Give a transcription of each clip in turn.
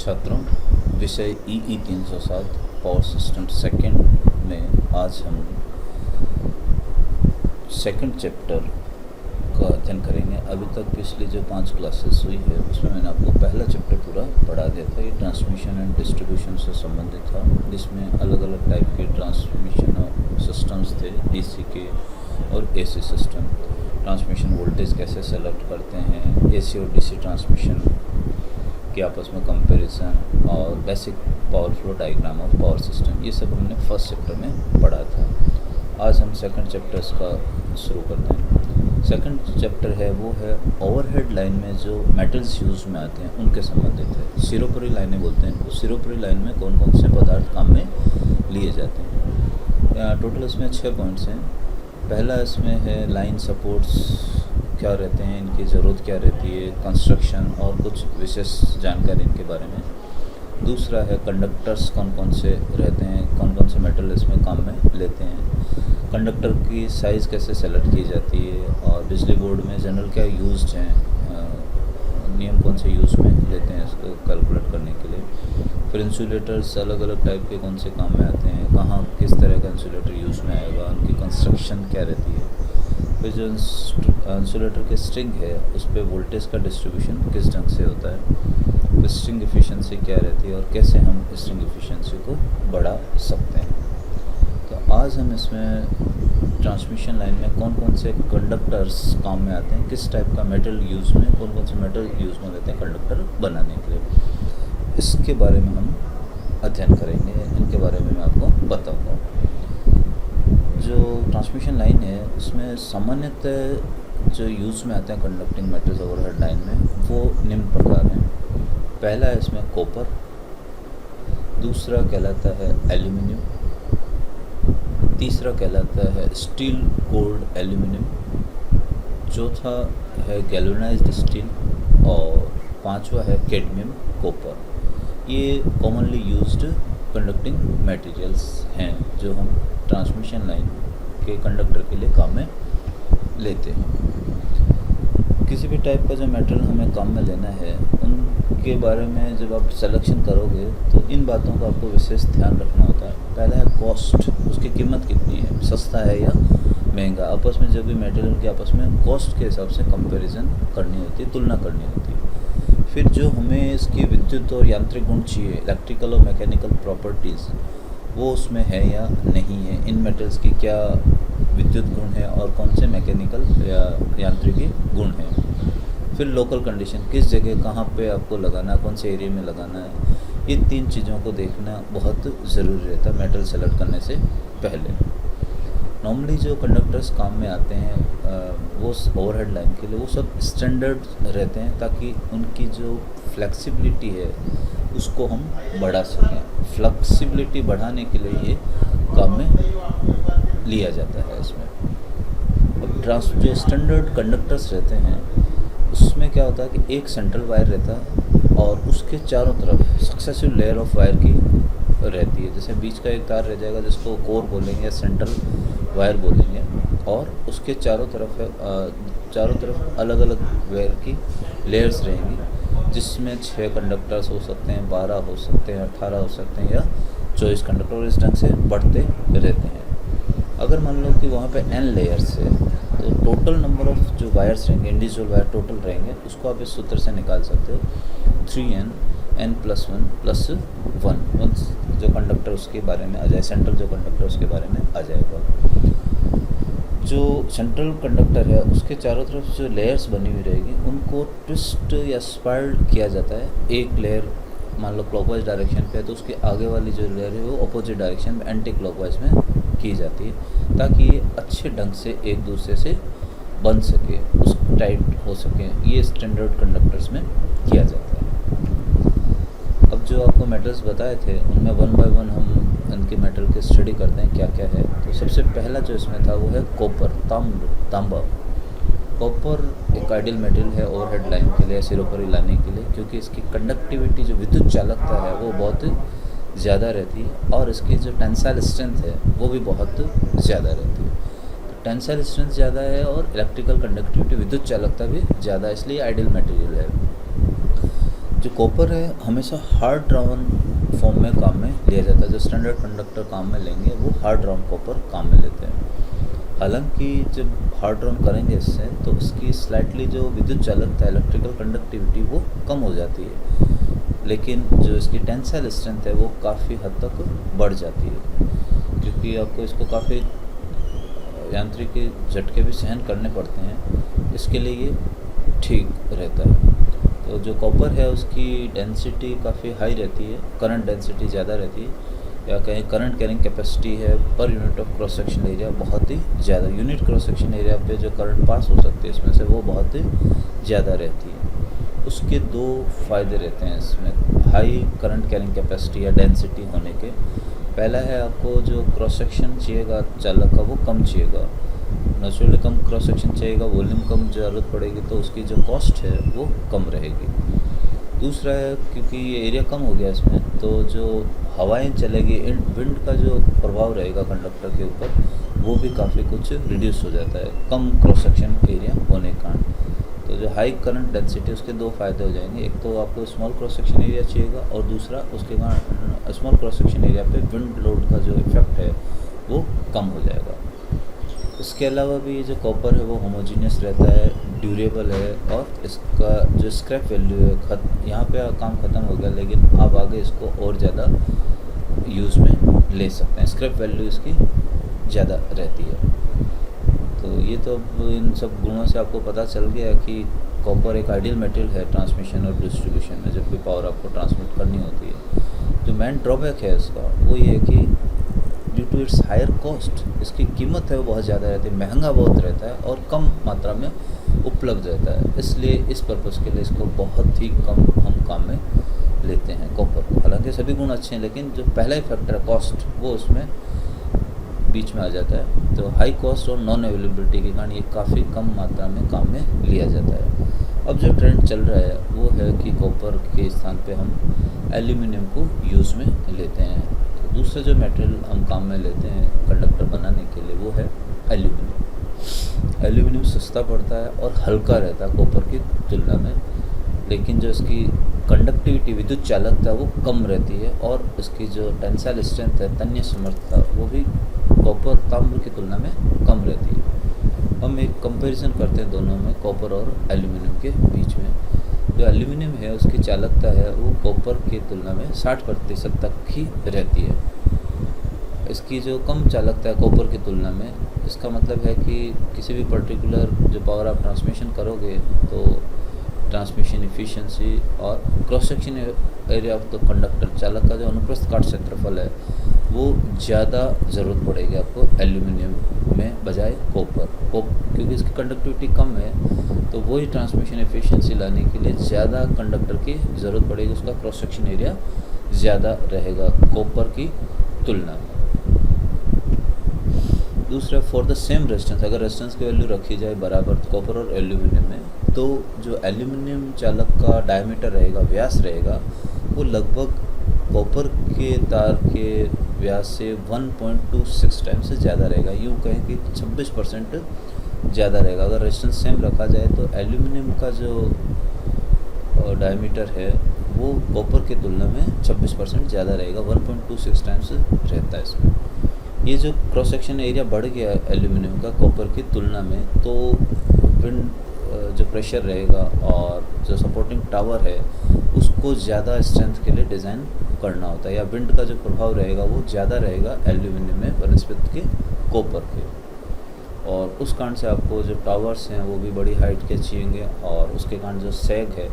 छात्रों, विषय ई 307 power system second में आज हम सेकंड चैप्टर का अध्ययन करेंगे। अभी तक पिछली जो 5 क्लासेस हुई है उसमें मैंने आपको पहला चैप्टर पूरा पढ़ा दिया था। ये ट्रांसमिशन एंड डिस्ट्रीब्यूशन से संबंधित था, जिसमें अलग अलग टाइप के ट्रांसमिशन सिस्टम्स थे, डीसी के और एसी सिस्टम। ट्रांसमिशन वोल्टेज कैसे सेलेक्ट करते हैं, एसी और डीसी ट्रांसमिशन के आपस में कंपैरिजन और basic power flow diagram of power system, ये सब हमने फर्स्ट चैप्टर में पढ़ा था। आज हम सेकंड चैप्टर्स का शुरू करते हैं। सेकंड चैप्टर है वो है ओवरहेड लाइन में जो मेटल्स यूज़ में आते हैं उनके संबंधित है। सिरोपरी लाइनें बोलते हैं। उस सिरोपरी लाइन में कौन कौन से पदार्थ काम में लिए जाते हैं। टोटल इसमें 6 पॉइंट्स हैं। पहला इसमें है लाइन सपोर्ट्स क्या रहते हैं, इनकी ज़रूरत क्या रहती है, कंस्ट्रक्शन और कुछ विशेष जानकारी इनके बारे में। दूसरा है कंडक्टर्स कौन कौन से रहते हैं, कौन कौन से मेटल इसमें काम में लेते हैं। कंडक्टर की साइज़ कैसे सेलेक्ट की जाती है और बिजली बोर्ड में जनरल क्या यूज्ड हैं, नियम कौन से यूज़ में लेते हैं इसको कैलकुलेट करने के लिए। फिर इंसुलेटर्स अलग अलग टाइप के कौन से काम में आते हैं, कहाँ किस तरह का इंसुलेटर यूज़ में आएगा, उनकी कंस्ट्रक्शन क्या रहती है। फिर जो इंसुलेटर के स्ट्रिंग है उस पर वोल्टेज का डिस्ट्रीब्यूशन किस ढंग से होता है, फिर स्ट्रिंग एफिशिएंसी क्या रहती है और कैसे हम स्ट्रिंग एफिशिएंसी को बढ़ा सकते हैं। तो आज हम इसमें ट्रांसमिशन लाइन में कौन कौन से कंडक्टर्स काम में आते हैं, किस टाइप का मेटल यूज़ में, कौन कौन से मेटल यूज़ में लेते हैं कंडक्टर बनाने के लिए, इसके बारे में हम अध्ययन करेंगे। इनके बारे में मैं आपको बताऊँगा। जो ट्रांसमिशन लाइन है उसमें सामान्यतः जो यूज़ में आते हैं कंडक्टिंग मेटल्स ओवरहेड लाइन में वो निम्न प्रकार हैं। पहला है इसमें कॉपर, दूसरा कहलाता है एल्यूमिनियम, तीसरा कहलाता है स्टील कोल्ड एल्यूमिनियम, चौथा है गैल्वेनाइज्ड स्टील और पांचवा है कैडमियम कॉपर। ये कॉमनली यूज्ड कंडक्टिंग मटेरियल्स हैं जो हम ट्रांसमिशन लाइन के कंडक्टर के लिए काम में लेते हैं। किसी भी टाइप का जो मेटल हमें काम में लेना है उनके बारे में जब आप सिलेक्शन करोगे तो इन बातों का आपको विशेष ध्यान रखना होता है। पहला है कॉस्ट, उसकी कीमत कितनी है, सस्ता है या महंगा। आपस में जब भी मेटेरियल के आपस में कॉस्ट के हिसाब से कंपैरिजन करनी होती है, तुलना करनी होती है। फिर जो हमें इसकी विद्युत और यांत्रिक गुण चाहिए, इलेक्ट्रिकल और मैकेनिकल प्रॉपर्टीज़, वो उसमें है या नहीं है, इन मेटल्स की क्या विद्युत गुण है और कौन से मैकेनिकल या यांत्रिकी गुण हैं। फिर लोकल कंडीशन, किस जगह कहाँ पे आपको लगाना है, कौन से एरिया में लगाना है, ये 3 चीज़ों को देखना बहुत ज़रूरी रहता है मेटल सेलेक्ट करने से पहले। नॉर्मली जो कंडक्टर्स काम में आते हैं वो ओवरहेड लाइन के लिए वो सब स्टैंडर्ड रहते हैं ताकि उनकी जो फ्लेक्सिबिलिटी है उसको हम बढ़ा सकें। फ्लेक्सिबिलिटी बढ़ाने के लिए ये काम में लिया जाता है इसमें। अब जो स्टैंडर्ड कंडक्टर्स रहते हैं उसमें क्या होता है कि एक सेंट्रल वायर रहता है और उसके चारों तरफ सक्सेसिव लेयर ऑफ वायर की रहती है। जैसे बीच का एक तार रह जाएगा जिसको कोर बोलेंगे या सेंट्रल वायर बोलेंगे, और उसके चारों तरफ अलग अलग वायर की लेयर्स रहेंगी, जिसमें 6 कंडक्टर्स हो सकते हैं, 12 हो सकते हैं, 18 हो सकते हैं या 24 कंडक्टर, और इस ढंग से बढ़ते रहते हैं। अगर मान लो कि वहाँ पे n लेयर्स है तो टोटल नंबर ऑफ जो वायर्स रहेंगे, इंडिविजुअल वायर टोटल रहेंगे, उसको आप इस सूत्र से निकाल सकते हो 3n n+1 1 जो कंडक्टर उसके बारे में आ जाए, सेंट्रल जो कंडक्टर उसके बारे में आ जाएगा। जो सेंट्रल कंडक्टर है उसके चारों तरफ जो लेयर्स बनी हुई रहेगी उनको ट्विस्ट या स्पाइरल किया जाता है। एक लेयर मान लो क्लॉकवाइज डायरेक्शन पे है तो उसके आगे वाली जो लेयर है वो अपोजिट डायरेक्शन में एंटी क्लॉकवाइज में की जाती है ताकि ये अच्छे ढंग से एक दूसरे से बन सके, उस टाइट हो सके। ये स्टैंडर्ड कंडक्टर्स में किया जाता है। अब जो आपको मेटल्स बताए थे उनमें 1 बाय 1 हम इनके मेटल के स्टडी करते हैं क्या क्या है। तो सबसे पहला जो इसमें था वो है कॉपर, तांबा। कॉपर एक आइडियल मेटल है ओवरहेड लाइन के लिए, सिरोपरी लाने के लिए, क्योंकि इसकी कंडक्टिविटी जो विद्युत चालकता है वो बहुत ज़्यादा रहती है और इसकी जो टेंसाइल स्ट्रेंथ है वो भी बहुत ज़्यादा रहती है। तो टेंसाइल स्ट्रेंथ ज़्यादा है और इलेक्ट्रिकल कंडक्टिविटी विद्युत चालकता भी ज़्यादा, इसलिए आइडियल मटेरियल है। जो कॉपर है हमेशा हार्ड ड्राउन फॉर्म में काम में लिया जाता है। जो स्टैंडर्ड कंडक्टर काम में लेंगे वो हार्ड ड्राउन कॉपर काम में लेते हैं। हालांकि जब हार्ड ड्राउन करेंगे इससे तो उसकी स्लाइटली जो विद्युत चालकता है, इलेक्ट्रिकल कंडक्टिविटी, वो कम हो जाती है, लेकिन जो इसकी टेंसाइल स्ट्रेंथ है वो काफ़ी हद तक बढ़ जाती है, क्योंकि आपको इसको काफ़ी यांत्रिक झटके भी सहन करने पड़ते हैं। इसके लिए ये ठीक रहता है। तो जो कॉपर है उसकी डेंसिटी काफ़ी हाई रहती है, करंट डेंसिटी ज़्यादा रहती है, या कहीं करंट कैरिंग कैपेसिटी है per unit of cross section area बहुत ही ज़्यादा, यूनिट क्रॉस सेक्शन एरिया पे जो करंट पास हो सकती है इसमें से वो बहुत ही ज़्यादा रहती है। उसके दो फ़ायदे रहते हैं इसमें हाई करंट कैरिंग कैपेसिटी या डेंसिटी होने के। पहला है आपको जो क्रॉस सेक्शन चाहिएगा चालक का वो कम चाहिएगा, नेचुरली कम क्रॉस सेक्शन चाहिएगा, वॉल्यूम कम ज़रूरत पड़ेगी तो उसकी जो कॉस्ट है वो कम रहेगी। दूसरा है क्योंकि ये एरिया कम हो गया इसमें, तो जो हवाएं चलेगी, विंड का जो प्रभाव रहेगा कंडक्टर के ऊपर वो भी काफ़ी कुछ रिड्यूस हो जाता है कम क्रॉस सेक्शन एरिया होने के कारण। तो जो हाई करंट डेंसिटी उसके दो फ़ायदे हो जाएंगे, एक तो आपको स्मॉल क्रॉस सेक्शन एरिया चाहिएगा और दूसरा उसके कारण स्मॉल क्रॉस सेक्शन एरिया पे विंड लोड का जो इफेक्ट है वो कम हो जाएगा। इसके अलावा भी ये जो कॉपर है वो होमोजीनियस रहता है, ड्यूरेबल है, और इसका जो स्क्रैप वैल्यू है यहाँ पे काम ख़त्म हो गया, लेकिन आप आगे इसको और ज़्यादा यूज़ में ले सकते हैं। स्क्रैप वैल्यू इसकी ज़्यादा रहती है। तो ये तो इन सब गुणों से आपको पता चल गया कि कॉपर एक आइडियल मटेरियल है ट्रांसमिशन और डिस्ट्रीब्यूशन में, जब भी पावर आपको ट्रांसमिट करनी होती है। जो मेन ड्रॉबैक है इसका वो ये है कि due to its higher cost, इसकी कीमत है वो बहुत ज़्यादा रहती है, महंगा बहुत रहता है और कम मात्रा में उपलब्ध रहता है। इसलिए इस पर्पज़ के लिए इसको बहुत ही कम हम काम में लेते हैं कॉपर को। हालांकि सभी गुण अच्छे हैं, लेकिन जो पहला ही फैक्टर है कॉस्ट वो उसमें बीच में आ जाता है। तो हाई कॉस्ट और नॉन अवेलेबिलिटी के कारण ये काफ़ी कम मात्रा में काम में लिया जाता है। अब जो ट्रेंड चल रहा है वो है कि कॉपर के स्थान पे हम एल्यूमिनियम को यूज़ में लेते हैं। तो दूसरा जो मटेरियल हम काम में लेते हैं कंडक्टर बनाने के लिए वो है एल्यूमिनियम। एल्यूमिनियम सस्ता पड़ता है और हल्का रहता है कॉपर की तुलना में, लेकिन जो इसकी कंडक्टिविटी विद्युत चालकता वो कम रहती है, और इसकी जो टेंसाइल स्ट्रेंथ है, तन्य समर्थता, वो भी कॉपर ताम्र की तुलना में कम रहती है। हम एक कंपैरिजन करते हैं दोनों में, कॉपर और एल्यूमिनियम के बीच में। जो एल्यूमिनियम है उसकी चालकता है वो कॉपर की तुलना में 60% तक ही रहती है। इसकी जो कम चालकता है कॉपर की तुलना में, इसका मतलब है कि किसी भी पर्टिकुलर जो पावर आप ट्रांसमिशन करोगे तो ट्रांसमिशन एफिशिएंसी और cross section area of the conductor, चालक का जो अनुप्रस्थ काट क्षेत्रफल है वो ज़्यादा ज़रूरत पड़ेगी आपको एल्यूमिनियम में बजाय कॉपर क्योंकि इसकी कंडक्टिविटी कम है, तो वही ट्रांसमिशन एफिशिएंसी लाने के लिए ज़्यादा कंडक्टर की ज़रूरत पड़ेगी, उसका क्रॉस सेक्शन एरिया ज़्यादा रहेगा कॉपर की तुलना में। दूसरा, फॉर द सेम रेजिस्टेंस, अगर रेजिस्टेंस की वैल्यू रखी जाए बराबर कॉपर और एल्यूमिनियम में, तो जो एल्यूमिनियम चालक का डायमीटर रहेगा, व्यास रहेगा, वो लगभग कॉपर के तार के व्यास से 1.26 टाइम से ज़्यादा रहेगा। यूँ कहें कि 26% ज़्यादा रहेगा। अगर रेजिस्टेंस सेम रखा जाए तो एल्यूमिनियम का जो डायमीटर है वो कॉपर की तुलना में 26% ज़्यादा रहेगा, 1.26 टाइम्स रहता है इसमें। ये जो क्रॉस सेक्शन एरिया बढ़ गया एल्यूमिनियम का कॉपर की तुलना में, तो विंड जो प्रेशर रहेगा और जो सपोर्टिंग टावर है उसको ज़्यादा स्ट्रेंथ के लिए डिज़ाइन करना होता है, या विंड का जो प्रभाव रहेगा वो ज़्यादा रहेगा एल्यूमिनियम में बनस्पत के कॉपर के, और उस कारण से आपको जो टावर्स हैं वो भी बड़ी हाइट के चाहिए, और उसके कारण जो सैग है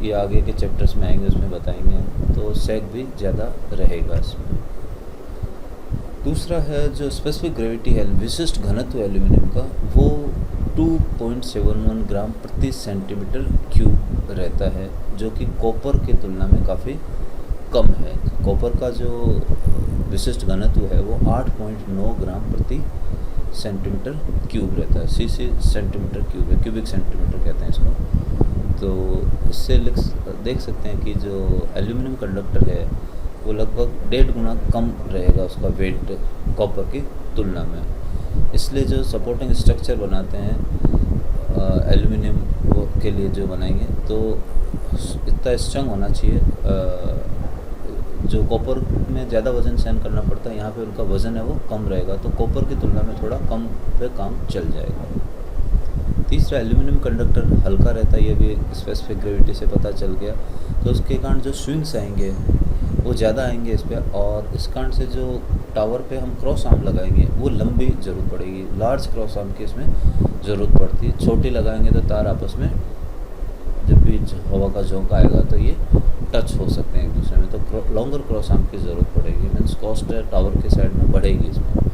ये आगे के चैप्टर्स में आएंगे उसमें बताएंगे, तो सैग भी ज़्यादा रहेगा इसमें। दूसरा है जो स्पेसिफिक ग्रेविटी है, विशिष्ट घनत्व एल्यूमिनियम का, वो 2.71 ग्राम प्रति सेंटीमीटर क्यूब रहता है, जो कि कॉपर की तुलना में काफ़ी कम है। कॉपर का जो विशिष्ट घनत्व है वो 8.9 ग्राम प्रति सेंटीमीटर क्यूब रहता है। सीसी सेंटीमीटर क्यूब है, क्यूबिक सेंटीमीटर कहते हैं इसको। तो इससे देख सकते हैं कि जो एल्यूमिनियम कंडक्टर है वो लगभग 1.5 गुना कम रहेगा उसका वेट कॉपर की तुलना में। इसलिए जो सपोर्टिंग स्ट्रक्चर बनाते हैं एल्यूमिनियम के लिए जो बनाएंगे, तो इतना स्ट्रंग होना चाहिए। जो कॉपर में ज़्यादा वज़न सहन करना पड़ता है, यहाँ पे उनका वज़न है वो कम रहेगा, तो कॉपर की तुलना में थोड़ा कम पे काम चल जाएगा। तीसरा, एल्यूमिनियम कंडक्टर हल्का रहता है, ये भी स्पेसिफिक ग्रेविटी से पता चल गया, तो उसके कारण जो स्विंग्स आएंगे वो ज़्यादा आएंगे इस पर, और इस कारण से जो टावर पे हम क्रॉस आर्म लगाएंगे वो लंबी ज़रूरत पड़ेगी, लार्ज क्रॉस आर्म की इसमें ज़रूरत पड़ती है। छोटी लगाएंगे तो तार आपस में जब भी हवा का झोंका आएगा तो ये टच हो सकते हैं एक दूसरे में, तो लॉन्गर क्रॉस आर्म की ज़रूरत पड़ेगी, मीन्स कॉस्ट टावर के साइड में बढ़ेगी इसमें।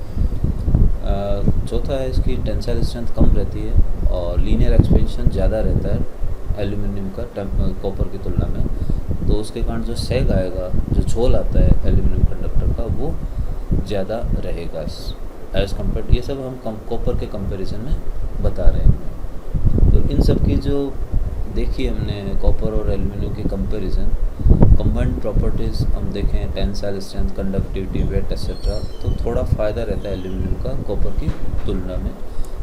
चौथा है, इसकी टेंसाइल स्ट्रेंथ कम रहती है और लीनियर एक्सपेंशन ज़्यादा रहता है एल्यूमिनियम का कॉपर की तुलना में, तो उसके कारण जो सैग आएगा, जो झोल आता है एल्यूमिनियम कंडक्टर का, वो ज़्यादा रहेगा एज़ कम्पेयर। ये सब हम कॉपर के कंपैरिजन में बता रहे हैं। तो इन सब की जो देखी हमने कॉपर और एल्यूमिनियम की कंपैरिजन, कंबाइंड प्रॉपर्टीज़ हम देखें, tensile strength, conductivity, weight etcetera, तो थोड़ा फ़ायदा रहता है एल्यूमिनियम का कॉपर की तुलना में।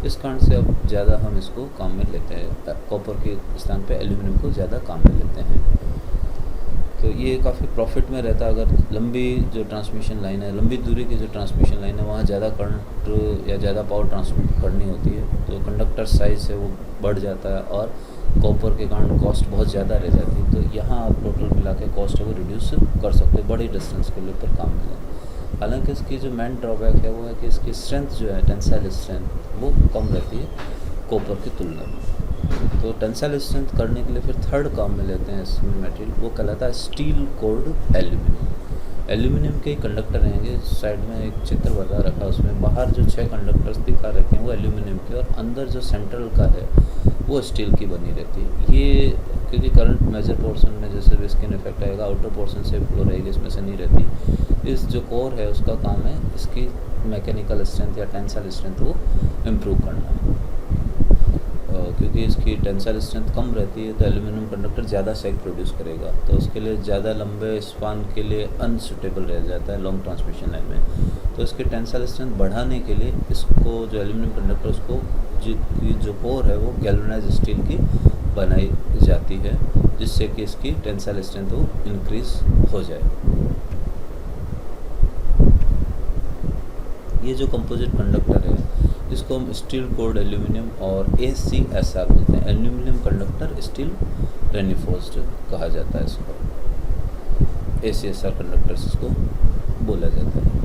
इस कारण से अब ज़्यादा हम इसको काम में लेते हैं, कॉपर के स्थान पे एल्यूमिनियम को ज़्यादा काम में लेते हैं। तो ये काफ़ी प्रॉफिट में रहता है। अगर लंबी जो ट्रांसमिशन लाइन है, लंबी दूरी की जो ट्रांसमिशन लाइन है, वहाँ ज़्यादा करंट या ज़्यादा पावर ट्रांसमिट करनी होती है, तो कंडक्टर साइज़ है वो बढ़ जाता है और कॉपर के कारण कॉस्ट बहुत ज़्यादा रह जाती है। तो यहाँ आप टोटल मिला के कॉस्ट है वो रिड्यूस कर सकते हैं बड़ी डिस्टेंस के लिए पर काम में। हालांकि इसकी जो मेन ड्रॉबैक है वो है कि इसकी स्ट्रेंथ जो है, टेंसाइल स्ट्रेंथ, वो कम रहती है कॉपर की तुलना में। तो टेंसाइल स्ट्रेंथ करने के लिए फिर थर्ड काम में लेते हैं इसमें मटेरियल, वो कहलाता है स्टील कोल्ड एल्यूमिनियम। एल्यूमिनियम के कंडक्टर रहेंगे, साइड में एक चित्र बता रखा है, उसमें बाहर जो 6 कंडक्टर्स दिखा रखे हैं वो एल्यूमिनियम के, और अंदर जो सेंट्रल का है वो स्टील की बनी रहती है। ये क्योंकि करंट मेजर पोर्शन में जैसे भी स्किन इफेक्ट आएगा, आउटर पोर्शन से फ्लो रहेगी, इसमें से नहीं रहती। इस जो कोर है उसका काम है इसकी मैकेनिकल स्ट्रेंथ या टेंसाइल स्ट्रेंथ वो इम्प्रूव करना। क्योंकि इसकी टेंसाइल स्ट्रेंथ कम रहती है तो एल्यूमिनियम कंडक्टर ज़्यादा सैग प्रोड्यूस करेगा, तो उसके लिए ज़्यादा लंबे स्पान के लिए अनसुटेबल रह जाता है लॉन्ग ट्रांसमिशन लाइन में। तो इसकी टेंसाइल स्ट्रेंथ बढ़ाने के लिए इसको जो एल्यूमिनियम कंडक्टर उसको जो कोर है वो गैल्वेनाइज्ड स्टील की बनाई जाती है, जिससे कि इसकी टेंसाइल स्ट्रेंथ वो इंक्रीज हो जाए। ये जो कंपोजिट कंडक्टर है इसको हम स्टील कोल्ड एल्यूमिनियम और ACSR बोलते हैं, एल्यूमिनियम कंडक्टर स्टील रेनिफोर्स्ड कहा जाता है इसको, ACSR कंडक्टर्स इसको बोला जाता है।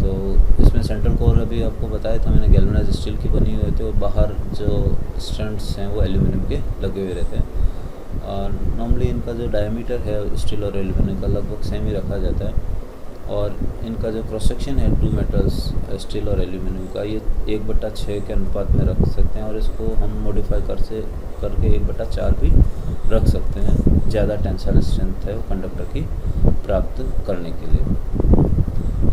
तो इसमें सेंट्रल कोर अभी आपको बताया था मैंने, गैल्वेनाइज्ड स्टील की बनी हुई होती है और बाहर जो स्ट्रैंड्स हैं वो एल्यूमिनियम के लगे हुए रहते हैं। और नॉर्मली इनका जो डायमीटर है स्टील और एल्यूमिनियम का लगभग सेम ही रखा जाता है, और इनका जो क्रॉस सेक्शन है 2 मेटल्स स्टील और एल्यूमिनियम का, ये 1/6 के अनुपात में रख सकते हैं, और इसको हम मॉडिफाई करके 1/4 भी रख सकते हैं, ज़्यादा टेंसाइल स्ट्रेंथ है वो कंडक्टर की प्राप्त करने के लिए।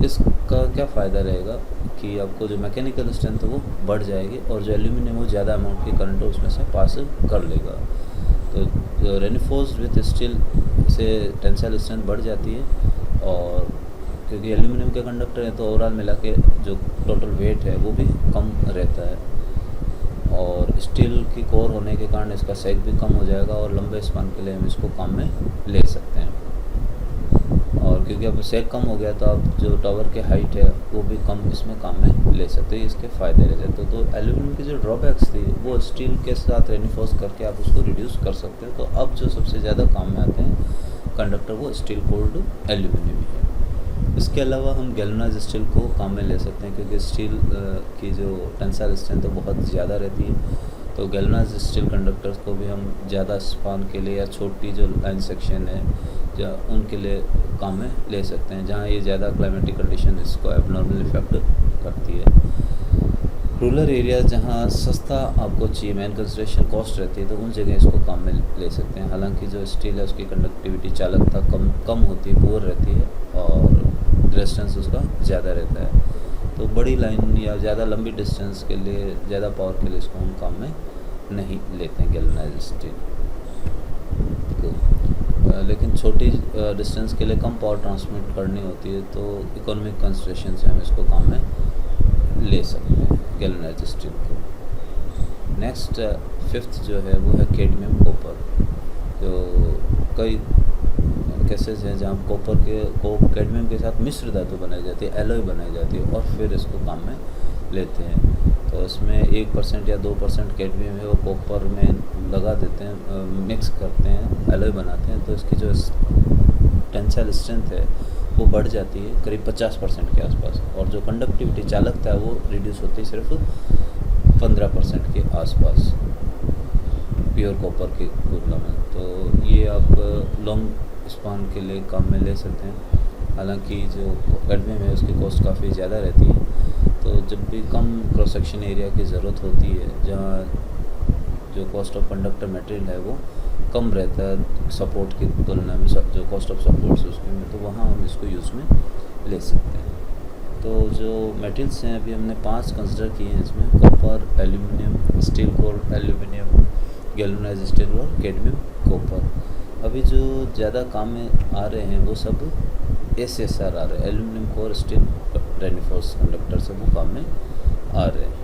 इसका क्या फ़ायदा रहेगा कि आपको जो मैकेनिकल स्ट्रेंथ है वो बढ़ जाएगी, और जो एल्यूमिनियम वो ज़्यादा अमाउंट की करंट उसमें से पास कर लेगा। तो रेनिफोर्स्ड विथ स्टील से टेंसाइल स्ट्रेंथ बढ़ जाती है, और क्योंकि एल्यूमिनियम के कंडक्टर हैं तो ओवरऑल मिला के जो टोटल वेट है वो भी कम रहता है, और स्टील की कोर होने के कारण इसका सैग भी कम हो जाएगा, और लंबे स्पान के लिए हम इसको काम में ले सकते हैं। और क्योंकि अब सैग कम हो गया तो आप जो टावर के हाइट है वो भी कम इसमें काम में ले सकते हैं, इसके फ़ायदे रह जाते। तो एल्यूमिनियम की जो ड्रॉबैक्स थी वो स्टील के साथ रेनिफोर्स करके आप उसको रिड्यूस कर सकते हैं। तो अब जो सबसे ज़्यादा काम में आते हैं कंडक्टर वो स्टील कोल्ड एल्यूमिनियम ही है। इसके अलावा हम गैल्वेनाइज्ड स्टील को काम में ले सकते हैं, क्योंकि स्टील की जो टेंसाइल स्ट्रेंथ तो बहुत ज़्यादा रहती है, तो गैल्वेनाइज्ड स्टील कंडक्टर्स को भी हम ज़्यादा स्पान के लिए या छोटी जो लाइन सेक्शन है या उनके लिए काम में ले सकते हैं, जहाँ ये ज़्यादा क्लाइमेटिक कंडीशन इसको एबनॉर्मल इफेक्ट करती है। रूरल एरिया जहाँ सस्ता आपको चाहिए, मेन कंसिडरेशन कॉस्ट रहती है, तो उन जगह इसको काम में ले सकते हैं। हालांकि जो स्टील है उसकी कंडक्टिविटी चालकता कम होती है, पुअर रहती है, और रेजिस्टेंस उसका ज़्यादा रहता है। तो बड़ी लाइन या ज़्यादा लंबी डिस्टेंस के लिए, ज़्यादा पावर के लिए इसको हम काम में नहीं लेते हैं गैल्वेनाइज्ड स्टील को। लेकिन छोटी डिस्टेंस के लिए कम पावर ट्रांसमिट करनी होती है तो इकोनॉमिक कंसिडरेशन से हम इसको काम में ले सकते हैं गैल्वेनाइज्ड स्टील को। नेक्स्ट 5th जो है वो है कैडमियम कॉपर। जो कई केसेस हैं जहाँ कॉपर को कैडमियम के साथ मिश्र धातु बनाई जाती है, एलॉय बनाई जाती है और फिर इसको काम में लेते हैं। तो इसमें 1% या 2% कैडमियम है वो कॉपर में लगा देते हैं, मिक्स करते हैं, एलॉय बनाते हैं, तो इसकी जो टेंसाइल स्ट्रेंथ है वो बढ़ जाती है करीब 50% के आसपास, और जो कंडक्टिविटी चालकता है वो रिड्यूस होती है सिर्फ 15% के आसपास प्योर कॉपर की तुलना में। तो ये आप लॉन्ग स्पान के लिए काम में ले सकते हैं। हालांकि जो कैडमियम है उसकी कॉस्ट काफ़ी ज़्यादा रहती है, तो जब भी कम क्रॉस सेक्शन एरिया की ज़रूरत होती है, जहाँ जो कॉस्ट ऑफ कंडक्टर मटेरियल है वो कम रहता है सपोर्ट की तुलना में, जो कॉस्ट ऑफ सपोर्ट्स उसके में, तो वहाँ हम इसको यूज़ में ले सकते हैं। तो जो मटेरियल्स हैं अभी हमने 5 कंसिडर किए हैं इसमें, copper, aluminium, steel core aluminium, galvanised steel और कैडमियम कॉपर। अभी जो ज़्यादा काम में आ रहे हैं वो सब SSR आ रहे हैं, एल्यूमिनियम कोर स्टील रेनिफोर्स कंडक्टर से वो काम में आ रहे हैं।